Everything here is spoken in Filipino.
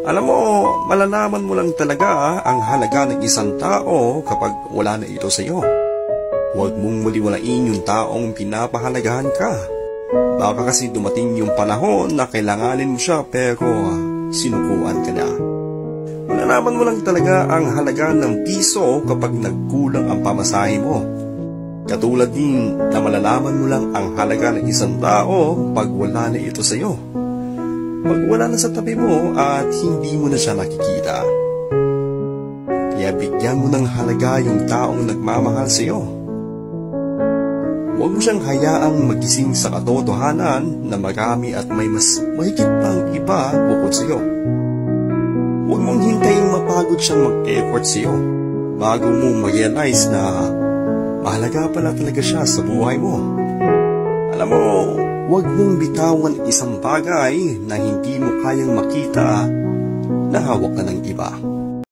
Alam mo, malalaman mo lang talaga ang halaga ng isang tao kapag wala na ito sa iyo. Huwag mong maliwalain yung taong pinapahalagahan ka. Baka kasi dumating yung panahon na kailanganin mo siya pero sinukuan ka na. Malalaman mo lang talaga ang halaga ng piso kapag nagkulang ang pamasahe mo. Katulad din na malalaman mo lang ang halaga ng isang tao pag wala na ito sa iyo. Pag wala na sa tabi mo at hindi mo na siya nakikita. Kaya bigyan mo ng halaga yung taong nagmamahal sa iyo. Huwag mo siyang hayaang magising sa katotohanan na marami at may mas mahigit pang iba bukod sa iyo. Huwag mong hintayin mapagod siyang mag-effort sa iyo bago mo ma-realize na mahalaga pala talaga siya sa buhay mo. Alam mo, huwag mong bitawan isang bagay na hindi mo kayang makita na hawak na ng iba.